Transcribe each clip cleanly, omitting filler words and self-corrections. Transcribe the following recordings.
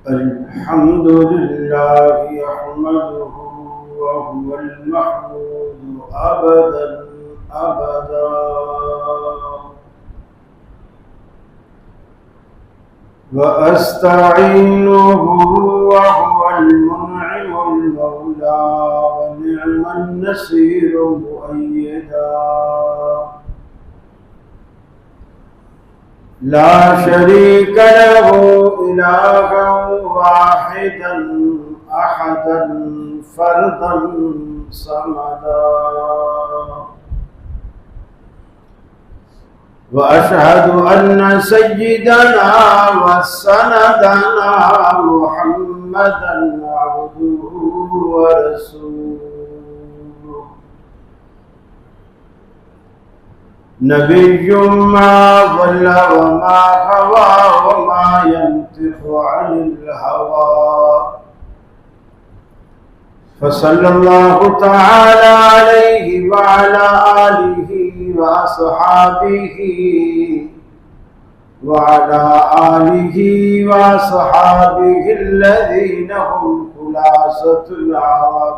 अल्हम्दुलिल्लाह अहमदुहु व हुवल महमूदु अबदन अबदा व अस्तईनुहु व हुवल मुनइमुल मौला व निअमन नसीरु मुअय्यदा ला शरीक लहु इलाहन वाहिदन अहदन फर्दन समदा व अशहदु अन्न सय्यिदना व सनदना मुहम्मदन अब्दुहु व रसूलुहु नबिय्युम मा ज़ल्ला व मा हवा व मा यंतिक़ु अनिल हवा फसल्लल्लाहु तआला अलैहि व अला आलिहि व अस्हाबिहि व अला आलिहि व अस्हाबिहि अल्लज़ीना हुम खुलासतुल अरब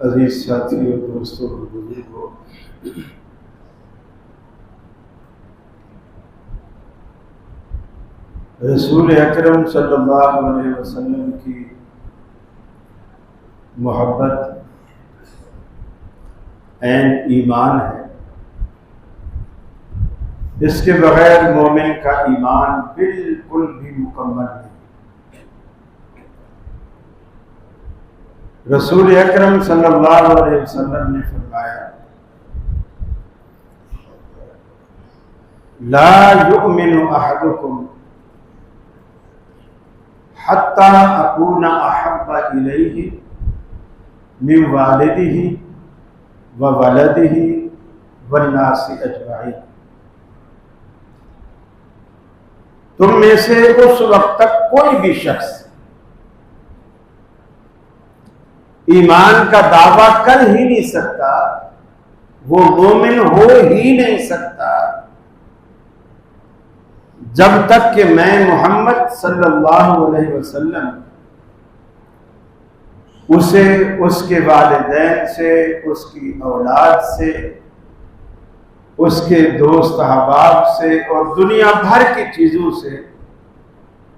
अजीज साथियों, दोस्तों, बुजुर्गों, रसूल अकरम सल्लल्लाहु अलैहि वसल्लम की मोहब्बत ऐन ईमान है। इसके बगैर मोमिन का ईमान बिल्कुल भी मुकम्मल नहीं। रसूल अकरम सल्लल्लाहु अलैहि वसल्लम ने फरमाया, ला युमिनु अहदुकुम हत्ता अकूना अहब्बा इलैहि मिन वालिदिही व वलदिही वन्नासी अजमाइन। तुम में से उस वक्त तक कोई भी शख्स ईमान का दावा कर ही नहीं सकता, वो मोमिन हो ही नहीं सकता, जब तक कि मैं मोहम्मद सल्लल्लाहु अलैहि वसल्लम उसे उसके वालिदैन से, उसकी औलाद से, उसके दोस्त अहबाब से और दुनिया भर की चीजों से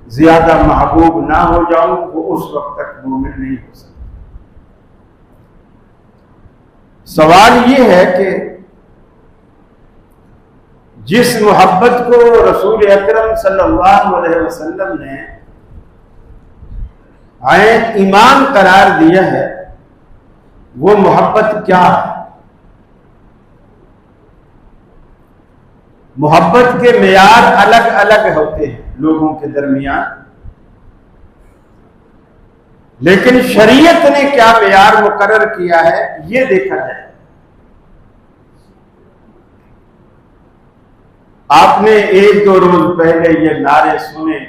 ज्यादा महबूब ना हो जाऊं, वो उस वक्त तक मोमिन नहीं हो सकता। सवाल ये है कि जिस मोहब्बत को रसूल अकरम सल्लल्लाहु अलैहि वसल्लम ने ऐन ईमान करार दिया है, वो मोहब्बत क्या है? मोहब्बत के मेयार अलग अलग होते हैं लोगों के दरमियान, लेकिन शरीयत ने क्या मेयार मुकर्रर किया है ये देखा जाए। आपने एक दो रोज पहले ये नारे सुने,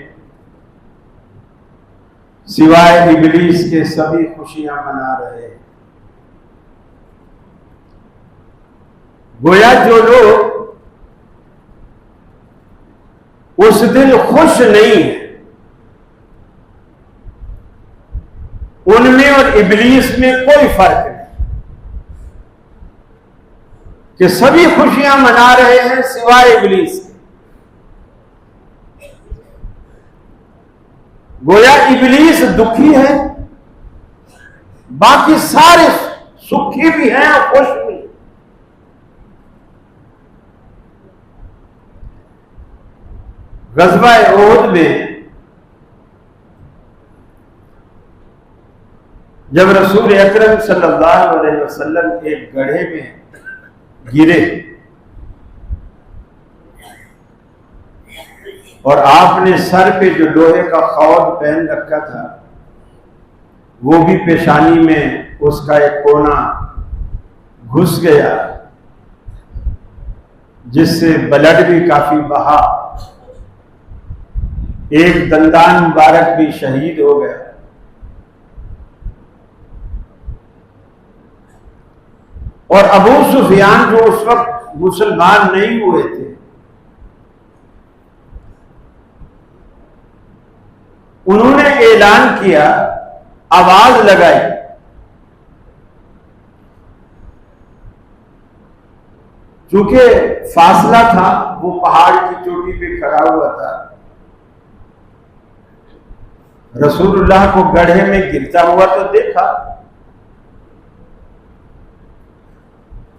सिवाय इबलीस के सभी खुशियां मना रहे हैं। गोया जो लोग उस दिन खुश नहीं है, उनमें और इबलीस में कोई फर्क नहीं कि सभी खुशियां मना रहे हैं सिवाय इबलीस के। गोया इब्लीस दुखी है, बाकी सारे सुखी भी हैं और खुश भी। ग़ज़वा उहद में जब रसूल अकरम सल्लल्लाहु अलैहि वसल्लम एक गड्ढे में गिरे और आपने सर पे जो लोहे का खौद पहन रखा था वो भी पेशानी में उसका एक कोना घुस गया, जिससे ब्लड भी काफी बहा, एक दंदान मुबारक भी शहीद हो गया। और अबू सुफियान जो उस वक्त मुसलमान नहीं हुए थे, उन्होंने ऐलान किया, आवाज लगाई, चूंकि फासला था, वो पहाड़ की चोटी पे खड़ा हुआ था, रसूलुल्लाह को गड्ढे में गिरता हुआ तो देखा,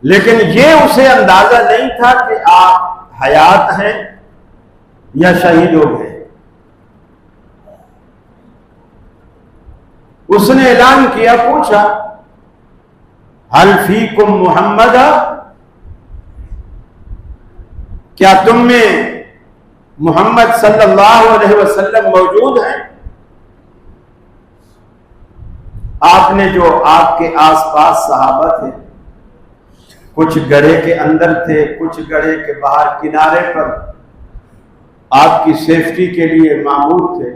लेकिन ये उसे अंदाजा नहीं था कि आप हयात हैं या शहीद हो गए। उसने ऐलान किया, पूछा, हल फीकुम मुहम्मद, क्या तुम में मोहम्मद सल्लल्लाहु अलैहि वसल्लम मौजूद हैं? आपने जो आपके आसपास सहाबा थे, कुछ गड्ढे के अंदर थे, कुछ गड्ढे के बाहर किनारे पर आपकी सेफ्टी के लिए मामूर थे,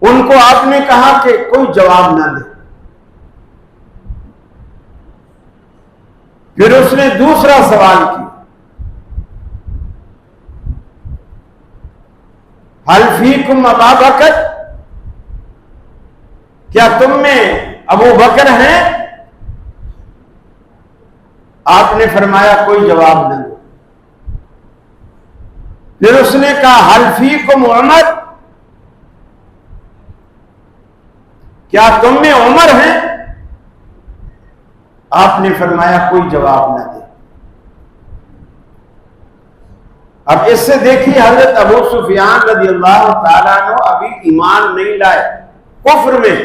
उनको आपने कहा कि कोई जवाब ना दे। फिर उसने दूसरा सवाल किया, हल फीकुम अबू बकर, क्या तुम में अबू बकर हैं? आपने फरमाया कोई जवाब न दो। फिर उसने कहा, हल फीकुम उमर, क्या तुम में उमर हैं? आपने फरमाया कोई जवाब न दे। अब इससे देखिए, हजरत अबू सुफियान रज़ियल्लाहु ताला अन्हु अभी ईमान नहीं लाए, कुफ्र में,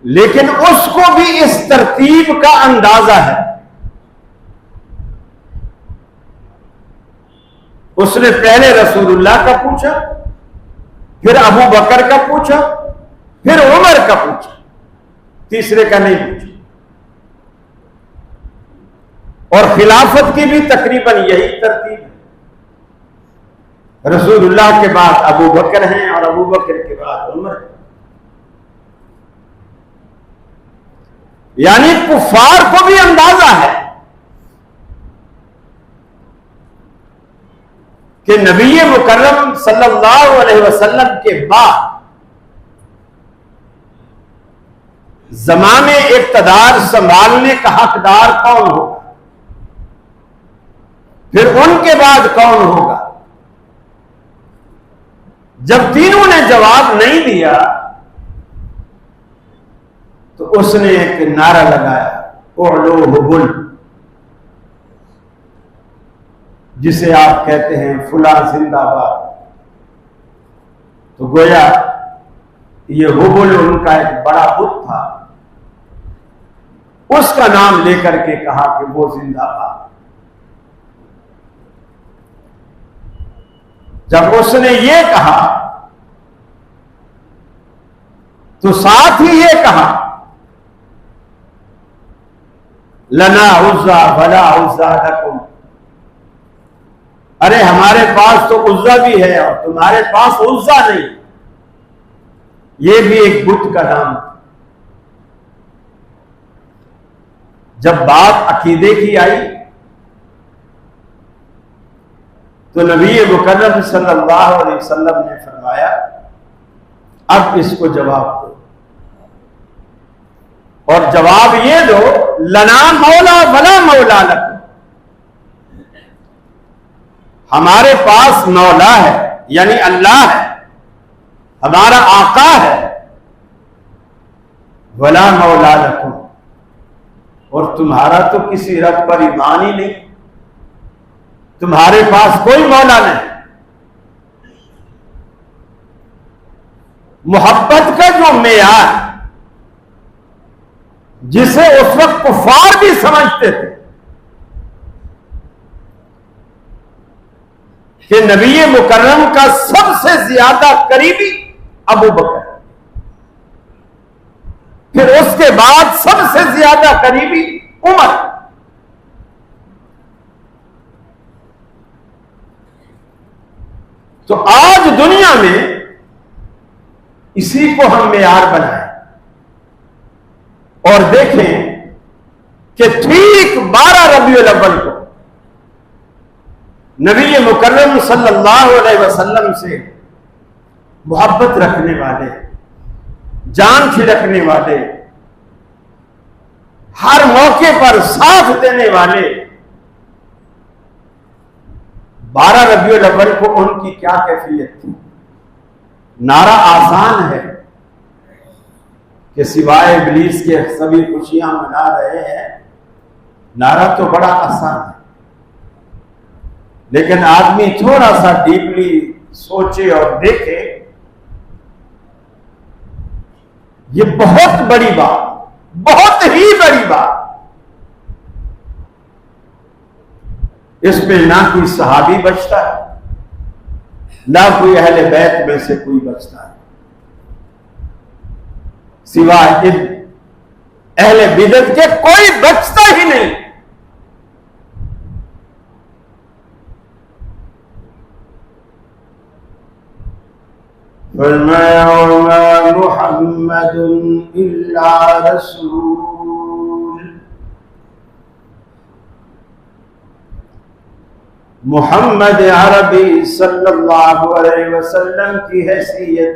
लेकिन उसको भी इस तरतीब का अंदाजा है। उसने पहले रसूलुल्लाह का पूछा, फिर अबू बकर का पूछा, फिर उमर का पूछा, तीसरे का नहीं पूछा। और खिलाफत की भी तकरीबन यही तरतीब है, रसूलुल्लाह के बाद अबू बकर हैं और अबू बकर के बाद उमर है। यानी कुफार को भी अंदाजा है कि नबी मुकर्रम सल्लल्लाहु अलैहि वसल्लम के बाद ज़माने इक़्तिदार संभालने का हकदार कौन होगा, फिर उनके बाद कौन होगा। जब तीनों ने जवाब नहीं दिया तो उसने एक नारा लगाया, उलो हुबुल, जिसे आप कहते हैं फुला जिंदाबाद। तो गोया ये हुबुल उनका एक बड़ा बुत था, उसका नाम लेकर के कहा कि वो जिंदाबाद। जब उसने ये कहा तो साथ ही ये कहा, लना उज़्ज़ा वला उज़्ज़ा लकुम, अरे हमारे पास तो उज़्ज़ा भी है और तुम्हारे पास उज़्ज़ा नहीं। ये भी एक बुत का नाम। जब बात अकीदे की आई तो नबी मुकर्रम सल्लल्लाहु अलैहि वसल्लम ने फरमाया, अब इसको जवाब दो, और जवाब ये दो, लना मौला वला मौला लकुम, हमारे पास मौला है यानी अल्लाह है, हमारा आका है। वला मौला लकुम, और तुम्हारा तो किसी रब पर ईमान ही नहीं, तुम्हारे पास कोई मौला नहीं। मोहब्बत का जो मेयार, जिसे उस वक्त कुफार भी समझते थे कि नबी मुकर्रम का सबसे ज्यादा करीबी अबू बकर, फिर उसके बाद सबसे ज्यादा करीबी उमर, तो आज दुनिया में इसी को हम मेयार बनाए और देखें कि ठीक 12 रबीउल अव्वल को नबी मुकर्रम सल्लल्लाहु अलैहि वसल्लम से मोहब्बत रखने वाले, जान छिड़कने वाले, हर मौके पर साथ देने वाले 12 रबीउल अव्वल को उनकी क्या कैफियत थी। नारा आसान है कि सिवाय इब्लीस के सभी खुशियां मना रहे हैं, नारा तो बड़ा आसान है, लेकिन आदमी थोड़ा सा डीपली सोचे और देखे, ये बहुत बड़ी बात, बहुत ही बड़ी बात। इस पे ना कोई सहाबी बचता है, ना कोई अहले बैत में से कोई बचता है, सिवाय इन अहले बिदअत के कोई बचता ही नहीं। मुहम्मदुन इल्ला रसूल, मोहम्मद अरबी सल्लल्लाहु अलैहि वसल्लम की हैसियत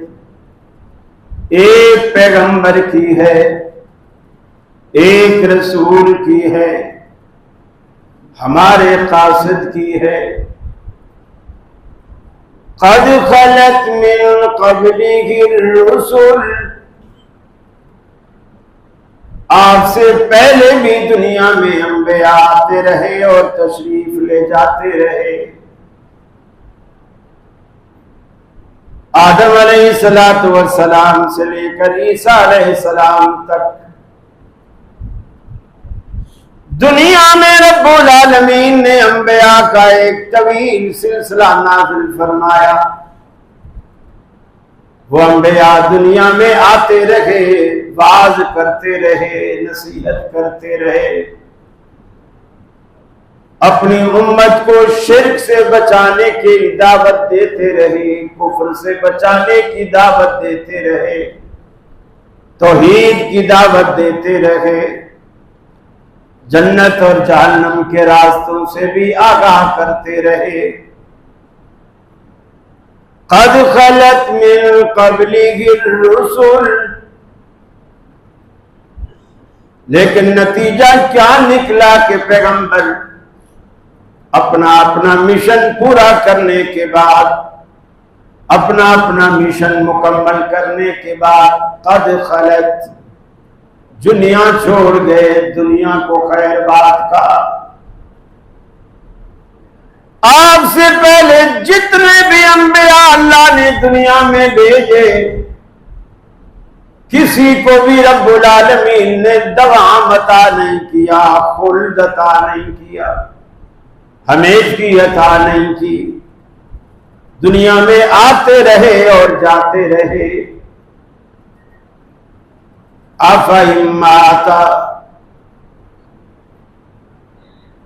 एक पैगंबर की है, एक रसूल की है, हमारे कासिद की है। क़द ख़लत मिन क़ब्लिहि रुसूल, आपसे पहले भी दुनिया में अंबिया आते रहे और तशरीफ ले जाते रहे। आदम अलैहिस्सलातु वस्सलाम से लेकर ईसा अलैहिस्सलाम तक दुनिया में रब्बुल आलमीन ने अंबिया का एक तवील सिलसिला नाज़िल फरमाया। वो अंबिया दुनिया में आते रहे, वाज करते रहे, नसीहत करते रहे, अपनी उम्मत को शिर्क से बचाने की दावत देते रहे, कुफ्र से बचाने की दावत देते रहे, तौहीद की दावत देते रहे, जन्नत और जहन्नम के रास्तों से भी आगाह करते रहे। क़द ख़लत मिन क़ब्लिहि रुसूल, लेकिन नतीजा क्या निकला कि पैगंबर अपना अपना मिशन पूरा करने के बाद, अपना अपना मिशन मुकम्मल करने के बाद क़द ख़लत, दुनिया छोड़ गए, दुनिया को खैर बात का। आपसे पहले जितने भी अंबिया अल्लाह ने दुनिया में भेजे, किसी को भी रब्बुल आलमीन ने दवाम अता नहीं किया, खुल्द अता नहीं किया, हमेशगी अता नहीं की। दुनिया में आते रहे और जाते रहे। अफ़इम्माता,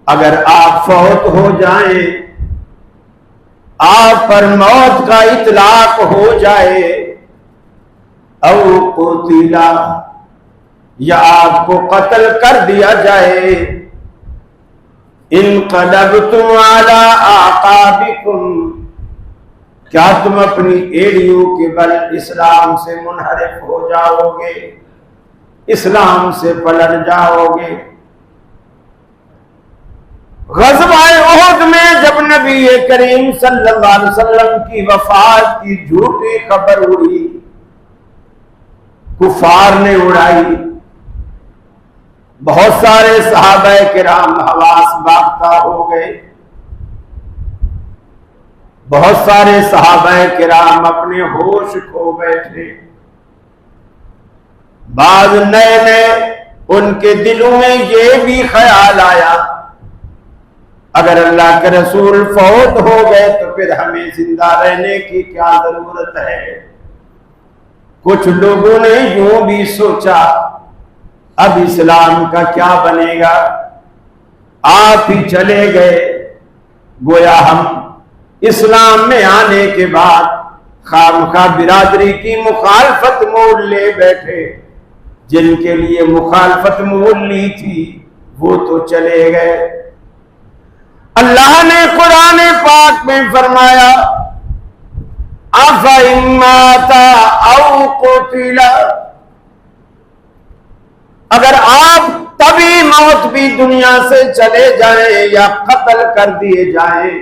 अगर आप फौत हो जाएं, आप पर मौत का इतलाक हो जाए, औ कुतिला, या आपको कत्ल कर दिया जाए, इनक़लबतुम अला आक़ाबिकुम, क्या तुम अपनी एड़ियों के बल इस्लाम से मुनहरिफ हो जाओगे, इस्लाम से पलट जाओगे। ग़ज़वाए उहद में जब नबी करीम सल्लल्लाहु अलैहि वसल्लम की वफात की झूठी खबर उड़ी, कुफार ने उड़ाई, बहुत सारे सहाबाए किराम हवास बाख्ता हो गए, बहुत सारे सहाबाए किराम अपने होश खो बैठे। बाद नए नए उनके दिलों में ये भी ख्याल आया, अगर अल्लाह के रसूल फौत हो गए तो फिर हमें जिंदा रहने की क्या जरूरत है। कुछ लोगों ने यूं भी सोचा, अब इस्लाम का क्या बनेगा, आप ही चले गए, गोया हम इस्लाम में आने के बाद खामखा बिरादरी की मुखालफत मोल ले बैठे। जिनके लिए मुखालफत मोल ली थी वो तो चले गए। अल्लाह ने कुरान पाक में फरमाया, अफ़ा इम्माता औ कुतिला, अगर आप तभी मौत भी दुनिया से चले जाएं या कत्ल कर दिए जाएं,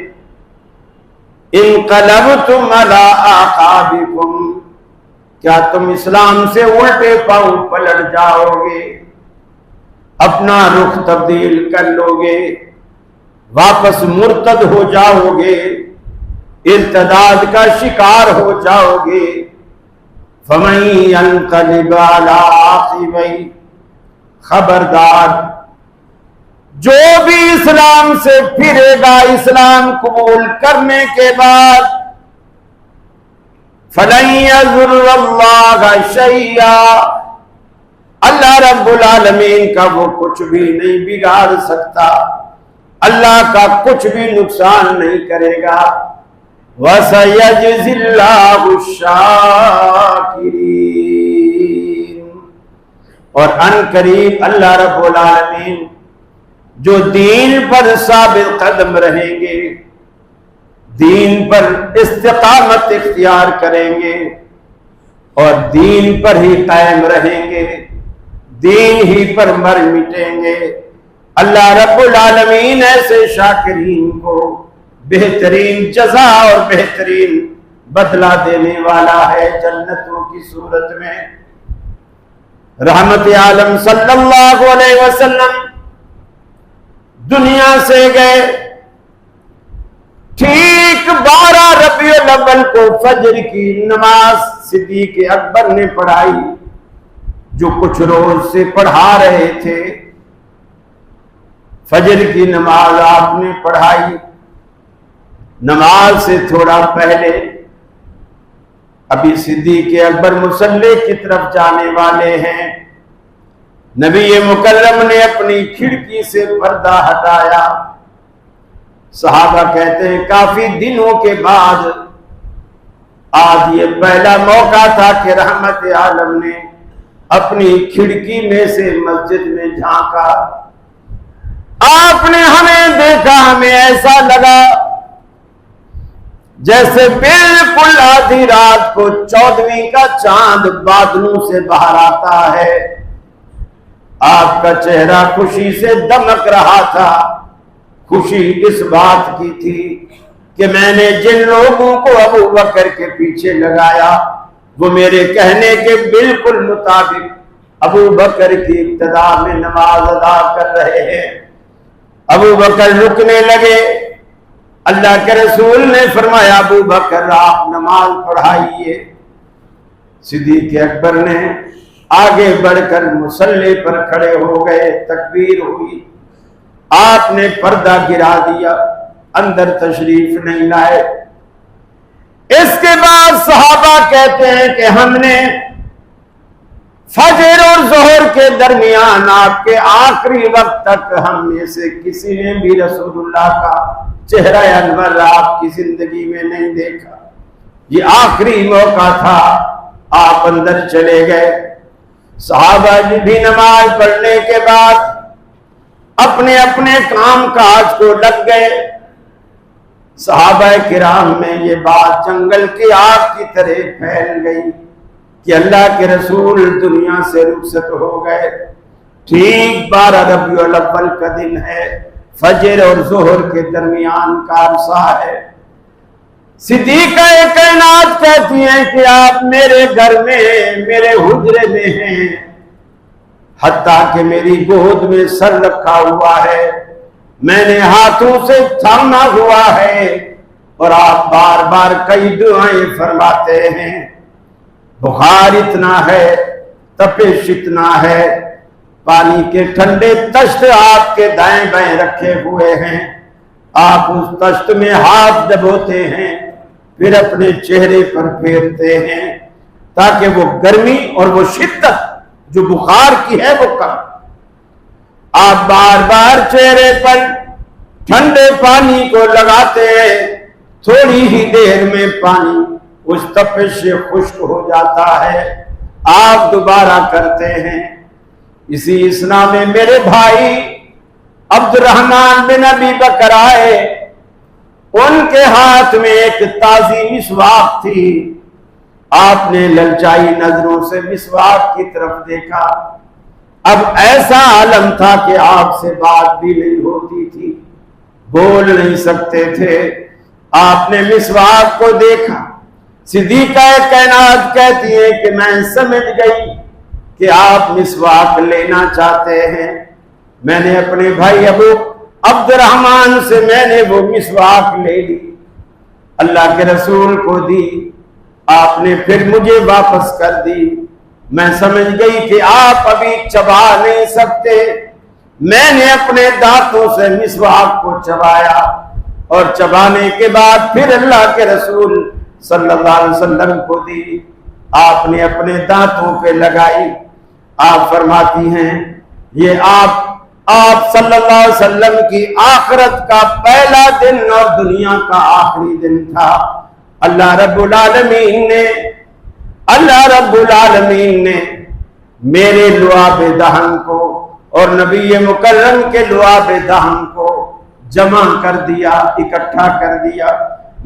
इनक़लबतुम अला आक़ाबिकुम, क्या तुम इस्लाम से उल्टे पांव पलट जाओगे, अपना रुख तब्दील कर लोगे, वापस मुर्तद हो जाओगे, इर्तदाद का शिकार हो जाओगे। फमन यनक़लिब अला आक़िबैहि, खबरदार जो भी इस्लाम से फिरेगा इस्लाम कबूल करने के बाद, फलन यज़ुर्रल्लाह शैया, अल्लाह रब्बुल आलमीन का वो कुछ भी नहीं बिगाड़ सकता, अल्लाह का कुछ भी नुकसान नहीं करेगा। वसयजज़िल्लाहु शाकिरीन, और अनकरीब अल्लाह रब्बुल आलमीन जो दीन पर साबित कदम रहेंगे, दीन पर इस्तिकामत इख्तियार करेंगे और दीन पर ही कायम रहेंगे, दीन ही पर मर मिटेंगे, अल्लाह रब्बुल आलमीन ऐसे शाकिरीन को बेहतरीन जज़ा और बेहतरीन बदला देने वाला है जन्नतों की सूरत में। रहमत आलम सल्लल्लाहु अलैहि वसल्लम दुनिया से गए, ठीक 12 रबीउल अव्वल को फजर की नमाज सिद्दीक़ अकबर ने पढ़ाई, जो कुछ रोज से पढ़ा रहे थे। फजर की नमाज आपने पढ़ाई, नमाज से थोड़ा पहले अभी सिद्दीक़ अकबर मुसल्ले की तरफ जाने वाले हैं। नबी मुकर्रम ने अपनी खिड़की से पर्दा हटाया। सहाबा कहते हैं काफी दिनों के बाद आज ये पहला मौका था कि रहमत आलम ने अपनी खिड़की में से मस्जिद में झांका। आपने हमें देखा, हमें ऐसा लगा जैसे बिल्कुल आधी रात को 14वीं का चांद बादलों से बाहर आता है। आपका चेहरा खुशी से दमक रहा था। खुशी इस बात की थी कि मैंने जिन लोगों को अबू बकर के पीछे लगाया वो मेरे कहने के बिल्कुल मुताबिक अबू बकर की इब्तिदा में नमाज अदा कर रहे हैं। अबू बकर रुकने लगे। अल्लाह के रसूल ने फरमाया अबू बकर आप नमाज पढ़ाइए। सिद्दीक़ अकबर ने आगे बढ़कर मुसल्ले पर खड़े हो गए। तकबीर हुई, आपने पर्दा गिरा दिया, अंदर तशरीफ नहीं लाए। इसके बाद सहाबा कहते हैं कि हमने फजर और जोहर के दरमियान आपके आखिरी वक्त तक हम में से किसी ने भी रसूलुल्लाह का चेहरा अनवर आपकी जिंदगी में नहीं देखा। ये आखिरी मौका था, आप अंदर चले गए। सहाबा भी नमाज पढ़ने के बाद अपने अपने काम काज को लग गए। सहाबा किराम में ये बात जंगल की आग की तरह फैल गई कि अल्लाह के रसूल दुनिया से रुखसत हो गए। ठीक 12 रबीउल अव्वल का दिन है, फजर और जोहर के दरमियान का अरसा है। सिद्दीक़ा कायनात कहती हैं कि आप मेरे घर में, मेरे हुजरे में हैं, हत्ता कि मेरी गोद में सर रखा हुआ है, मैंने हाथों से थामा हुआ है, और आप बार बार कई दुआएं फरमाते हैं। बुखार इतना है, तपिश इतना है, पानी के ठंडे तश्त आपके दाएं बाएं रखे हुए हैं, आप उस तश्त में हाथ दबोते हैं, फिर अपने चेहरे पर फेरते हैं ताकि वो गर्मी और वो शिद्दत जो बुखार की है वो कम। आप बार बार चेहरे पर ठंडे पानी को लगाते हैं, थोड़ी ही देर में पानी उस तपिश से खुश्क हो जाता है, आप दोबारा करते हैं। इसी इसना में मेरे भाई अब्दुर्रहमान बिन अबी बकर आए, उनके हाथ में एक ताजी मिसवाक थी। आपने ललचाई नजरों से मिसवाक की तरफ देखा। अब ऐसा आलम था कि आपसे बात भी नहीं होती थी, बोल नहीं सकते थे। आपने मिसवाक को देखा। सिद्दीक़ा कायनात कहती है कि मैं समझ गई कि आप मिसवाक लेना चाहते हैं। मैंने अपने भाई अबू अब्दुर्रहमान से मैंने वो मिसवाक ले ली, अल्लाह के रसूल को दी, आपने फिर मुझे वापस कर दी। मैं समझ गई कि आप अभी चबा नहीं सकते। मैंने अपने दांतों से मिसवाक को चबाया और चबाने के बाद फिर अल्लाह के रसूल सल्लल्लाहु अलैहि वसल्लम को दी। आपने अपने दांतों पे लगाई। आप फरमाती हैं ये आप सल्लल्लाहु अलैहि वसल्लम की आखिरत का पहला दिन और दुनिया का आखिरी दिन था। अल्लाह रब्बुल आलमीन ने मेरे लुआब दहन को और नबी मुकर्रम के लुआब दहन को जमा कर दिया, इकट्ठा कर दिया।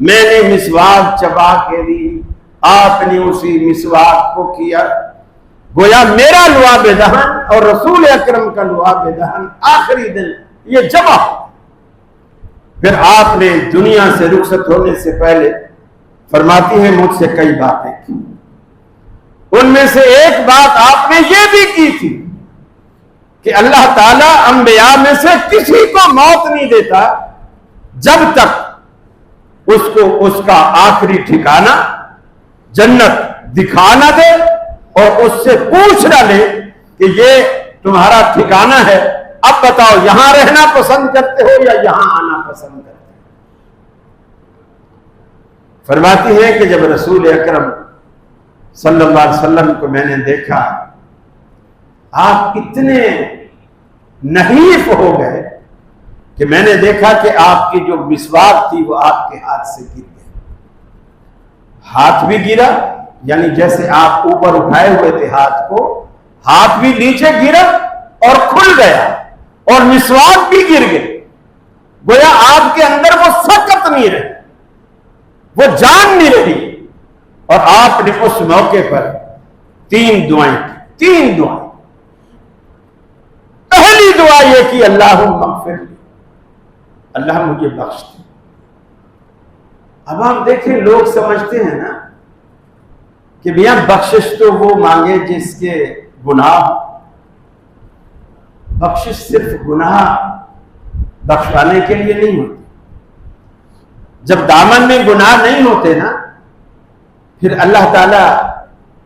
मैंने मिसवाक चबा के दी, आपने उसी मिसवाक को किया। गोया मेरा लुआब दहन और रसूल अकरम का लुआब दहन आखिरी दिन ये जमा। फिर आपने दुनिया से रुखसत होने से पहले फरमाती है मुझसे कई बातें की। उनमें से एक बात आपने ये भी की थी कि अल्लाह ताला अंबिया में से किसी को मौत नहीं देता जब तक उसको उसका आखिरी ठिकाना जन्नत दिखा ना दे और उससे पूछ ना ले कि ये तुम्हारा ठिकाना है, अब बताओ यहां रहना पसंद करते हो या यहां आना पसंद करते हो। फरमाती है कि जब रसूल अकरम सल्लल्लाहु अलैहि वसल्लम को मैंने देखा, आप इतने नहीफ हो गए कि मैंने देखा कि आपकी जो मिसवाक थी वो आपके हाथ से गिर गई। हाथ भी गिरा, यानी जैसे आप ऊपर उठाए हुए थे हाथ को, हाथ भी नीचे गिरा और खुल गया और मिसवाक भी गिर गई। गोया आपके अंदर वो सकत नहीं रही, वो जान नहीं रही। और आपने उस मौके पर 3 दुआएं की। 3 दुआएं। पहली दुआ यह कि अल्लाहुम्मा, अल्लाह मुझे बख्श दे। अब आप देखें, लोग समझते हैं ना कि भैया बख्शिश तो वो मांगे जिसके गुनाह। बख्शिश सिर्फ गुनाह बख्शवाने के लिए नहीं होती। जब दामन में गुनाह नहीं होते ना, फिर अल्लाह ताला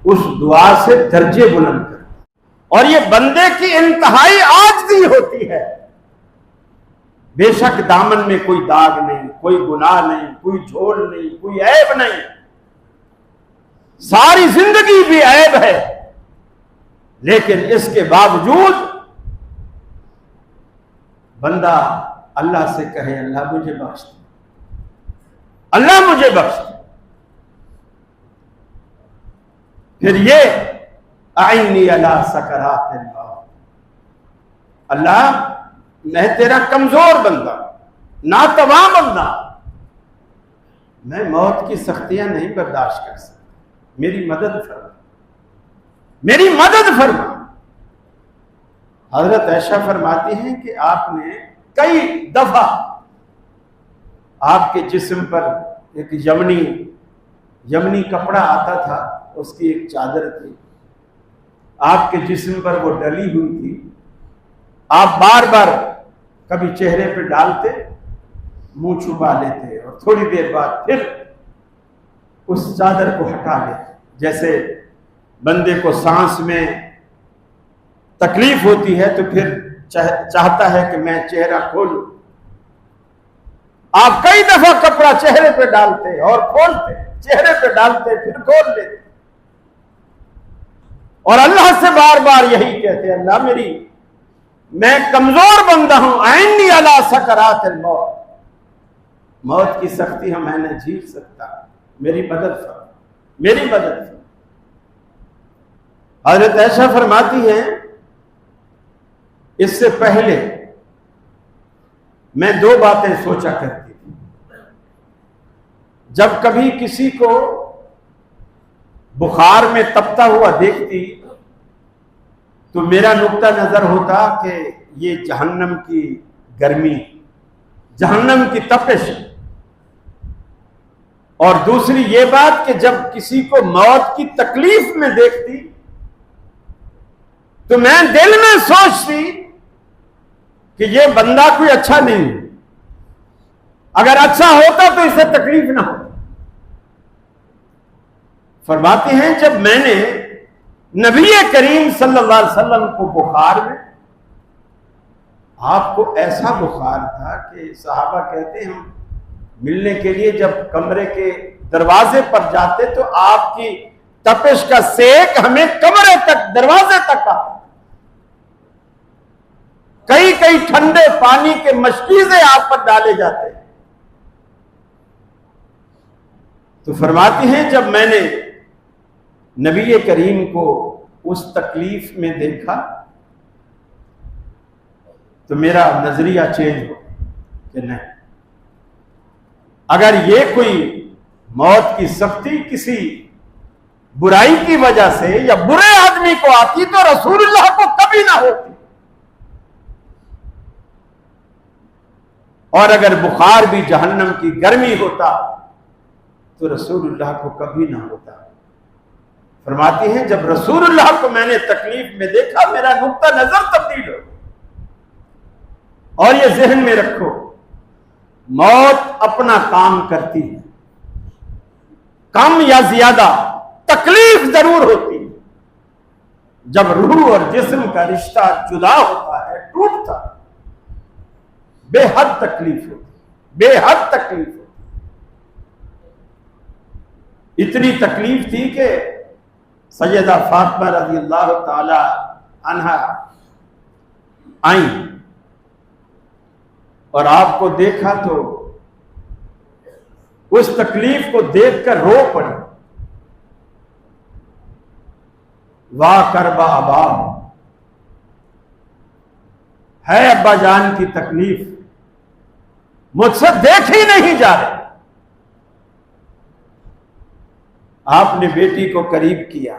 उस दुआ से दर्जे बुलंद करता। और ये बंदे की इंतहाई आजिज़ी होती है। बेशक दामन में कोई दाग नहीं, कोई गुनाह नहीं, कोई झोल नहीं, कोई ऐब नहीं, सारी जिंदगी भी ऐब है, लेकिन इसके बावजूद बंदा अल्लाह से कहे अल्लाह मुझे बख्श दे, अल्लाह मुझे बख्श दे। फिर ये आइनी अला सकरातिल मौत, अल्लाह मैं तेरा कमजोर बंदा, नातवा बंदा, मैं मौत की सख्तियां नहीं बर्दाश्त कर सकता, मेरी मदद फरमा, मेरी मदद फरमा। हजरत ऐशा फरमाती हैं कि आपने कई दफा आपके जिस्म पर एक यमनी कपड़ा आता था, उसकी एक चादर थी, आपके जिस्म पर वो डली हुई थी। आप बार बार कभी चेहरे पे डालते, मुंह छुपा लेते और थोड़ी देर बाद फिर उस चादर को हटा लेते। जैसे बंदे को सांस में तकलीफ होती है तो फिर चाहता है कि मैं चेहरा खोलूं। आप कई दफा कपड़ा चेहरे पे डालते और खोलते, चेहरे पे डालते फिर खोल लेते, और अल्लाह से बार बार यही कहते, अल्लाह मैं कमजोर बंदा हूं, आइन्नी अला सकरातिल मौत, मौत की सख्ती मैं नहीं झेल सकता, मेरी मदद फरमा। हजरत ऐशा फरमाती हैं, इससे पहले मैं दो बातें सोचा करती थी। जब कभी किसी को बुखार में तपता हुआ देखती तो मेरा नुक्ता नजर होता कि ये जहन्नम की गर्मी, जहन्नम की तपिश। और दूसरी ये बात कि जब किसी को मौत की तकलीफ में देखती तो मैं दिल में सोचती कि ये बंदा कोई अच्छा नहीं है, अगर अच्छा होता तो इसे तकलीफ ना हो। फरमाते हैं, जब मैंने नबी करीम सल्लल्लाहु अलैहि वसल्लम को बुखार में, आपको ऐसा बुखार था कि सहाबा कहते हैं हम मिलने के लिए जब कमरे के दरवाजे पर जाते तो आपकी तपिश का सेक हमें कमरे तक, दरवाजे तक आता। कई कई ठंडे पानी के मशकीज़े आप पर डाले जाते हैं। तो फरमाती हैं, जब मैंने नबी करीम को उस तकलीफ में देखा तो मेरा नजरिया चेंज हो कि नहीं, अगर ये कोई मौत की सख्ती किसी बुराई की वजह से या बुरे आदमी को आती तो रसूलुल्लाह को कभी ना होती, और अगर बुखार भी जहन्नम की गर्मी होता तो रसूलुल्लाह को कभी ना होता। फरमाती हैं, जब रसूलुल्लाह को मैंने तकलीफ में देखा मेरा नुक्ता नजर तब्दील हो। और ये जहन में रखो, मौत अपना काम करती है, कम या ज्यादा तकलीफ जरूर होती है। जब रूह और जिस्म का रिश्ता जुदा होता है, टूटता, बेहद तकलीफ होती, बेहद तकलीफ होती। इतनी तकलीफ थी कि सैयदा फातिमा रज़ी अल्लाह ताला अन्हा आई और आपको देखा तो उस तकलीफ को देखकर रो पड़ी। वाह करबा अबा, है अब्बा जान की तकलीफ, मुझसे देखी नहीं जा रही। आपने बेटी को करीब किया,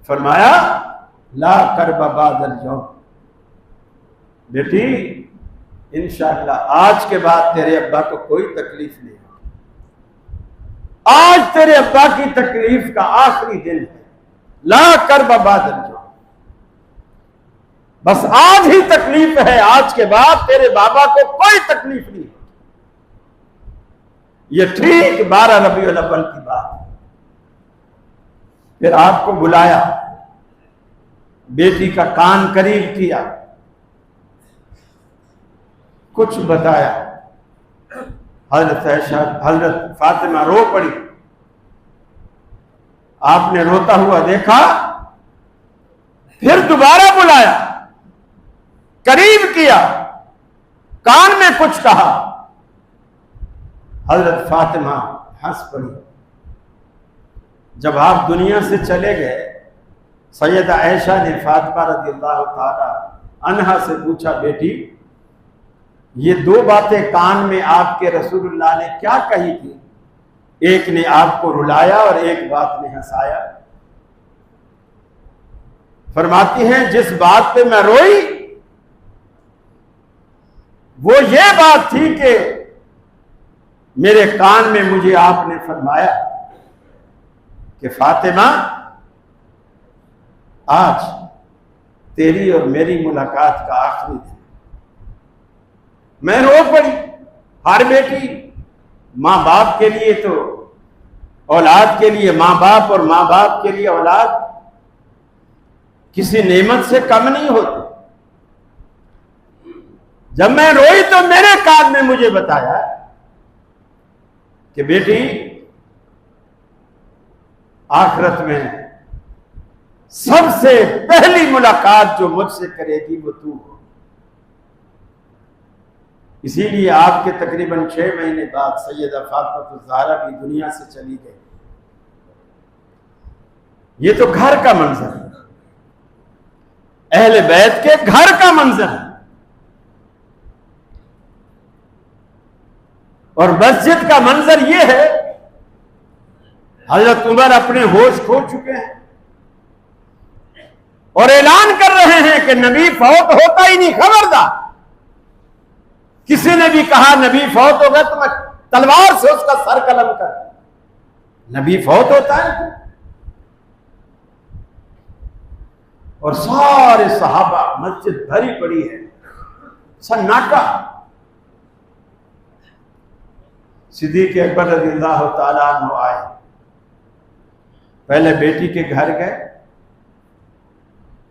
फरमाया ला करबा बादल जाओ, बेटी इंशाअल्लाह आज के बाद तेरे अब्बा को कोई तकलीफ नहीं होगी, आज तेरे अब्बा की तकलीफ का आखिरी दिन है, ला करबा बादल जाओ, बस आज ही तकलीफ है, आज के बाद तेरे बाबा को कोई तकलीफ नहीं। ये ठीक 12 रबीउल अव्वल की बात। फिर आपको बुलाया, बेटी का कान करीब किया, कुछ बताया। हजरत फातिमा रो पड़ी। आपने रोता हुआ देखा, फिर दोबारा बुलाया, करीब किया, कान में कुछ कहा। हजरत फातिमा हंस पड़ी। जब आप दुनिया से चले गए, सैयदा आयशा ने फातिमा रज़ियल्लाहु ताला अन्हा से पूछा, बेटी ये दो बातें कान में आपके रसूलुल्लाह ने क्या कही थी? एक ने आपको रुलाया और एक बात ने हंसाया। फरमाती हैं, जिस बात पे मैं रोई वो ये बात थी कि मेरे कान में मुझे आपने फरमाया कि फातिमा, आज तेरी और मेरी मुलाकात का आखिरी दिन। मैं रो पड़ी। हर बेटी मां बाप के लिए तो औलाद के लिए मां बाप और मां बाप के लिए औलाद किसी नेमत से कम नहीं होती। जब मैं रोई तो मेरे कान में मुझे बताया कि बेटी, आखिरत में सबसे पहली मुलाकात जो मुझसे करेगी वो तू हो। इसीलिए आपके तकरीबन 6 महीने बाद सैयदा फातिमा ज़हरा भी दुनिया से चली गई। ये तो घर का मंजर है, अहले बैत के घर का मंजर है। और मस्जिद का मंजर यह है, हजरत उमर अपने होश खो चुके हैं और ऐलान कर रहे हैं कि नबी फौत होता ही नहीं, खबरदार। किसी ने भी कहा नबी फौत होगा तो मैं तलवार से उसका सर कलम कर। नबी फौत होता है। और सारे सहाबा, मस्जिद भरी पड़ी है, सन्नाटा। सिद्दीक़ अकबर रज़ियल्लाहु ताला अन्हु आए, पहले बेटी के घर गए,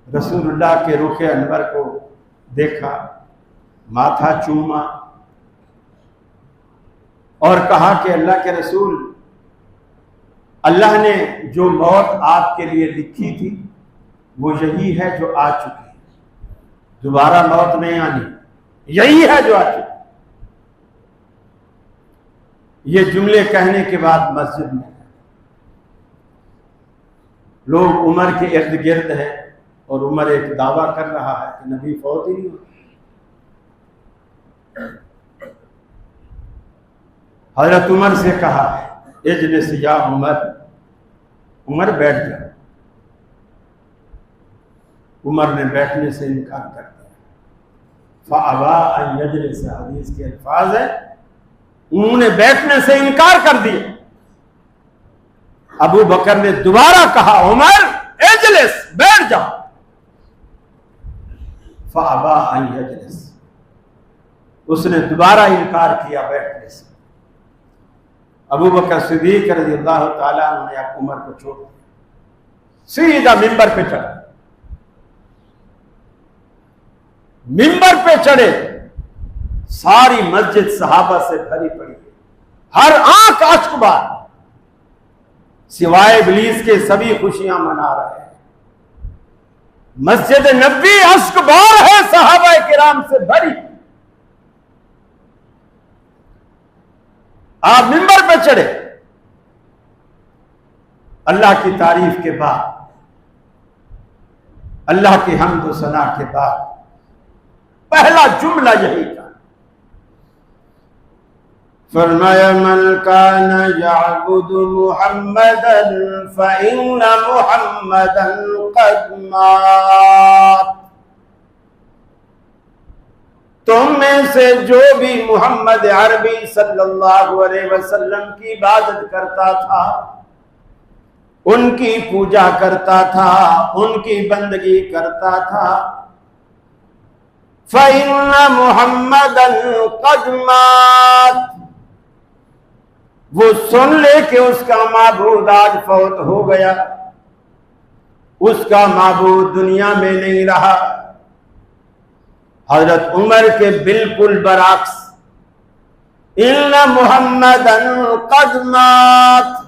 रसूलुल्लाह के रुखे अनवर को देखा, माथा चूमा और कहा कि अल्लाह के रसूल, अल्लाह ने जो मौत आपके लिए लिखी थी वो यही है जो आ चुकी है, दोबारा मौत नहीं आनी, यही है जो आ चुकी। ये जुमले कहने के बाद मस्जिद में लोग उमर के इर्द गिर्द है और उमर एक दावा कर रहा है कि नबी फौत ही नहीं हुआ। हजरत उमर से कहा, इजलिस या उमर, उमर बैठ जाओ। उमर ने बैठने से इनकार कर दिया। फ़अबा अन यजलिस, हदीस के अल्फाज है, उन्होंने बैठने से इनकार कर दिया। अबू बकर ने दोबारा कहा, उमर इजलिस, बैठ जाओ। फ़अबा अन यजलिस, उसने दोबारा इनकार किया बैठने से। अबू बकर सिद्दीक़ रज़ियल्लाहु ताला अन्हु ने उमर को छोड़ दिया, सीधा मिंबर पे चढ़ा। मिंबर पे चढ़े, सारी मस्जिद सहाबा से भरी पड़ी है, हर आंख अश्कबार, सिवाय इब्लीस के सभी खुशियां मना रहे हैं। मस्जिद नबी अश्कबार है, सहाबा किराम से भरी। आप मिंबर पे चढ़े, अल्लाह की तारीफ के बाद, अल्लाह की हम्द व सना के बाद पहला जुमला यही था, फरमाया मन कान यअबुदु मुहम्मदन फइन्न मुहम्मदन क़द मात। तुम में से जो भी मोहम्मद अरबी सल्लल्लाहु अलैहि वसल्लम की इबादत करता था, उनकी पूजा करता था, उनकी बंदगी करता था, फ़इन्न मुहम्मदन क़द मात, वो सुन ले कि उसका माबूद आज फौत हो गया, उसका माबूद दुनिया में नहीं रहा। हजरत उमर के बिल्कुल बरअक्स, इन्ना मुहम्मदन क़द मात,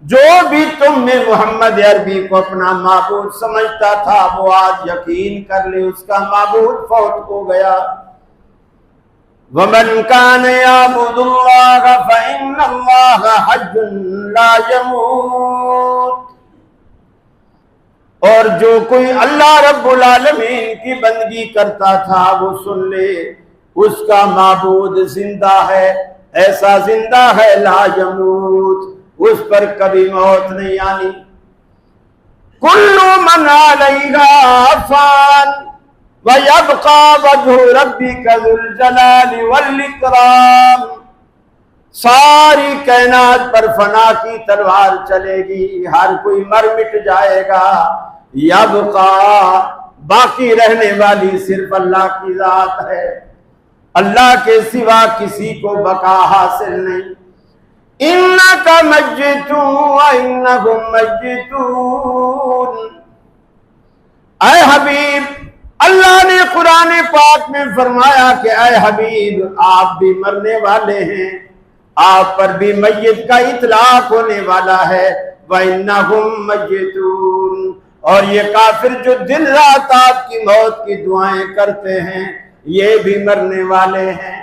जो भी तुम में मोहम्मद अरबी को अपना माबूद समझता था, वो आज यकीन कर ले उसका माबूद फौत हो गया। वमन कान यअबुदुल्लाह फ़इन्नल्लाह हज्जुन ला यमूत, और जो कोई अल्लाह रब्बुल आलमीन की बंदगी करता था, वो सुन ले उसका माबूद जिंदा है, ऐसा जिंदा है ला यमूत, उस पर कभी मौत नहीं आनी। कुल्लु मन अलैहा फान, वयब्का वजहु रब्बिका ज़ुल जलाली वल इकराम। सारी कायनात पर फना की तलवार चलेगी, हर कोई मर मिट जाएगा। यब्का, बाकी रहने वाली सिर्फ अल्लाह की जात है, अल्लाह के सिवा किसी को बका हासिल नहीं। इन्नका मय्यितुन व इन्नहुम मय्यितून। ऐ हबीब, अल्लाह ने कुरान पाक में फरमाया कि ऐ हबीब, आप भी मरने वाले हैं, आप पर भी मय्यत का इतलाक होने वाला है। व इन्नहुम मय्यितून, और ये काफिर जो दिन रात आपकी मौत की दुआएं करते हैं, ये भी मरने वाले हैं।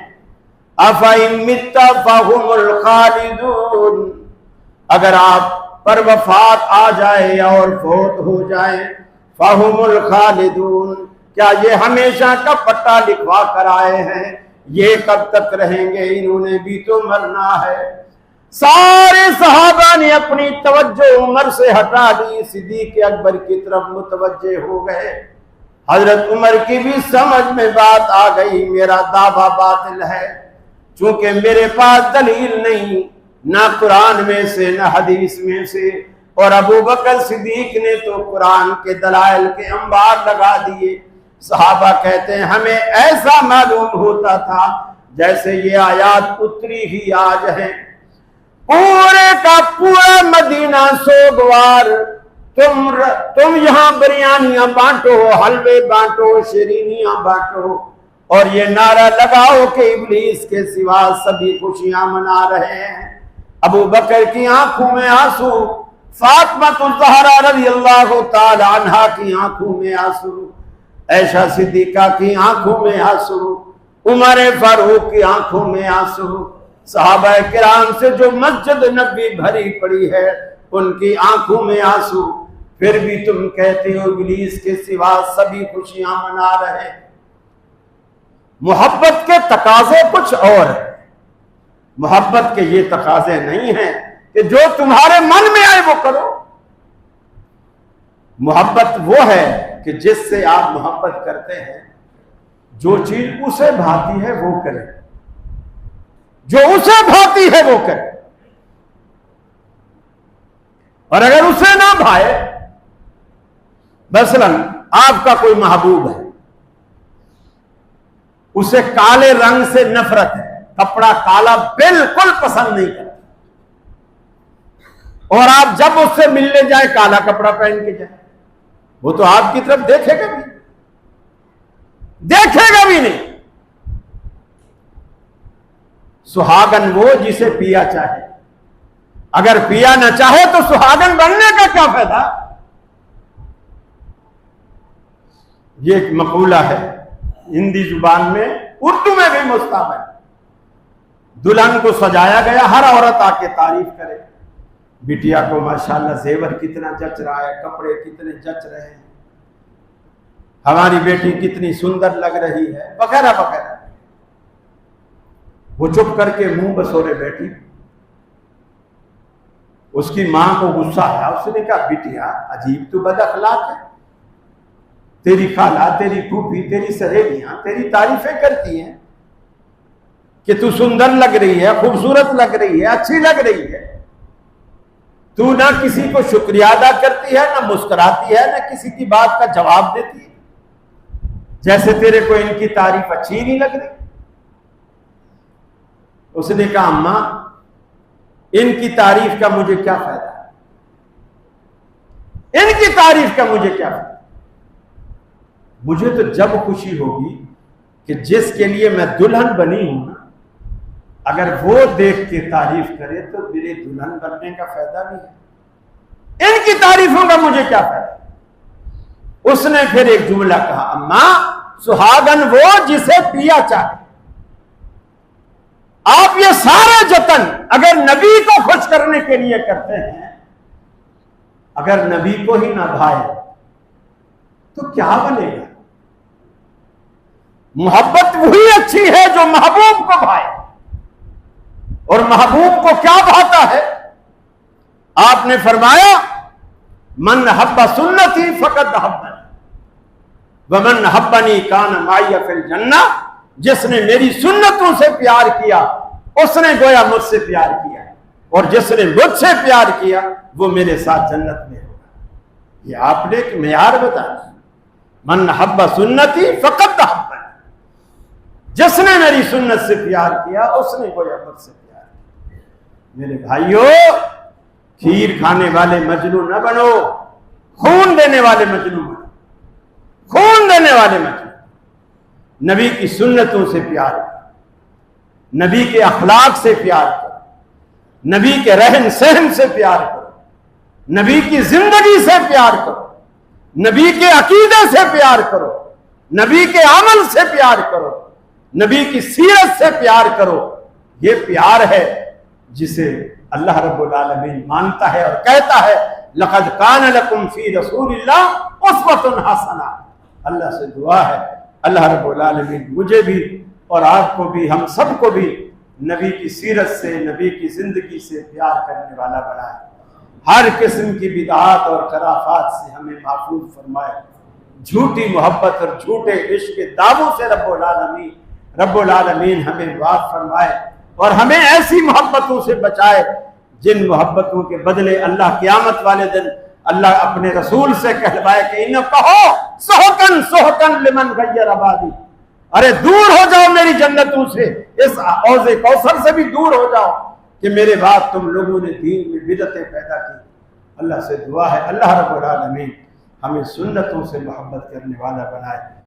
अफ़इन मित्ता फ़हुमुल खालिदून, अगर आप पर वफात आ जाए और फौत हो जाए, फ़हुमुल खालिदून, क्या ये हमेशा का पट्टा लिखवा कर आए हैं? ये कब तक रहेंगे? इन्होंने भी तो मरना है। सारे सहाबा ने अपनी तवज्जो उमर से हटा दी, सिद्दीक़ अकबर की तरफ मुतवज्जे हो गए। हजरत उमर की भी समझ में बात आ गई, मेरा दावा बातिल है, चूंकि मेरे पास दलील नहीं, ना कुरान में से ना हदीस में से। और अबू बकर सिद्दीक ने तो कुरान के दलाइल के अंबार लगा दिए। सहाबा कहते हैं हमें ऐसा मालूम होता था जैसे ये आयात उतरी ही आज है। पूरे का पूरा मदीना सोगवार, तुम यहाँ बिरयानियां बांटो, हलवे बांटो, शरीनियां बांटो, और ये नारा लगाओ कि इब्लीस के सिवा सभी खुशियां मना रहे हैं। अबू बकर की आंखों में आंसू, फातिमा ज़हरा रज़ियल्लाहु ताला अन्हा की आंखों में आंसू, ऐशा सिद्दीका की आंखों में आंसू, उमर फारूक की आंखों में आंसू, सहाबा किराम से जो मस्जिद नबी भरी पड़ी है उनकी आंखों में आंसू। फिर भी तुम कहते हो इब्लीस के सिवा सभी खुशियां मना रहे हैं। मोहब्बत के तकाजे कुछ और है। मोहब्बत के ये तकाजे नहीं हैं कि जो तुम्हारे मन में आए वो करो। मोहब्बत वो है कि जिससे आप मोहब्बत करते हैं, जो चीज उसे भाती है वो करे, जो उसे भाती है वो करे। और अगर उसे ना भाए, मसलन आपका कोई महबूब है, उसे काले रंग से नफरत है, कपड़ा काला बिल्कुल पसंद नहीं करता, और आप जब उससे मिलने जाए काला कपड़ा पहन के जाए, वो तो आपकी तरफ देखेगा भी नहीं। सुहागन वो जिसे पिया चाहे, अगर पिया ना चाहे तो सुहागन बनने का क्या फायदा। ये एक मकूला है हिंदी जुबान में, उर्दू में भी मुस्तअमल। दुल्हन को सजाया गया, हर औरत आके तारीफ करे, बिटिया को माशाल्लाह जेवर कितना जच रहा है, कपड़े कितने जच रहे हैं, हमारी बेटी कितनी सुंदर लग रही है, वगैरह वगैरह। वो चुप करके मुंह बसोरे बैठी। उसकी मां को गुस्सा आया, उसने कहा बिटिया अजीब तू बदअखलाक है, तेरी खाला, तेरी फूफी, तेरी सहेलियां तेरी तारीफें करती हैं कि तू सुंदर लग रही है, खूबसूरत लग रही है, अच्छी लग रही है। तू ना किसी को शुक्रिया अदा करती है, ना मुस्कुराती है, ना किसी की बात का जवाब देती है, जैसे तेरे को इनकी तारीफ अच्छी नहीं लग रही। उसने कहा अम्मा इनकी तारीफ का मुझे क्या फायदा, इनकी तारीफ का मुझे क्या फायदा। मुझे तो जब खुशी होगी कि जिसके लिए मैं दुल्हन बनी हूं ना, अगर वो देख के तारीफ करे तो मेरे दुल्हन बनने का फायदा भी है। इनकी तारीफों का मुझे क्या फायदा। उसने फिर एक जुमला कहा, अम्मा सुहागन वो जिसे पिया चाहे। आप ये सारे जतन अगर नबी को खुश करने के लिए करते हैं, अगर नबी को ही ना भाए तो क्या बनेगा। मोहब्बत वही अच्छी है जो महबूब को भाए, और महबूब को क्या भाता है। आपने फरमाया मन हब्बा सुन्नती फकत हब्बा, वमन हब्बनी कान माइया फिल जन्ना, जिसने मेरी सुन्नतों से प्यार किया उसने गोया मुझसे प्यार किया, और जिसने मुझसे प्यार किया वो मेरे साथ जन्नत में होगा। ये आपने एक मेयार बताया, मन हब्बा सुन्नती फकत हब्बा, जिसने मेरी सुन्नत से प्यार किया उसने गोया मुझसे प्यार किया। मेरे भाइयों, खीर खाने वाले मजनू न बनो, खून देने वाले मजनू बनो, खून देने वाले मजनू। नबी की सुन्नतों से प्यार करो, नबी के अखलाक से प्यार करो, नबी के रहन सहन से प्यार करो, नबी की जिंदगी से प्यार करो, नबी के अकीदे से प्यार करो, नबी के अमल से प्यार करो, नबी की सीरत से प्यार करो। ये प्यार है जिसे अल्लाह रब्बुल आलमीन मानता है और कहता है लक़द कान लकुम फी रसूलिल्लाह उस्वतुन हसना। अल्लाह से दुआ है अल्लाह रब्बुल आलमीन मुझे भी और आपको भी, हम सबको भी नबी की सीरत से, नबी की जिंदगी से प्यार करने वाला बनाए। हर किस्म की बिदअत और खराफात से हमें महफूज फरमाए। झूठी मोहब्बत और झूठे इश्क के दावों से रब्बुल आलमीन हमें वाफ फरमाए और हमें ऐसी मोहब्बतों से बचाए जिन मोहब्बतों के बदले अल्लाह क़यामत वाले दिन अल्लाह अपने रसूल से कहलवाए कि इन कहो सोहकन सोहकन लिमन गय्यर आबादी, अरे दूर हो जाओ मेरी जन्नतों से, इस औज़े कौसर से भी दूर हो जाओ कि मेरे बाद तुम लोगों ने दीन में बिदअतें पैदा की। अल्लाह से दुआ है अल्लाह रब्बुल आलमीन हमें सुन्नतों से मोहब्बत करने वाला बनाए।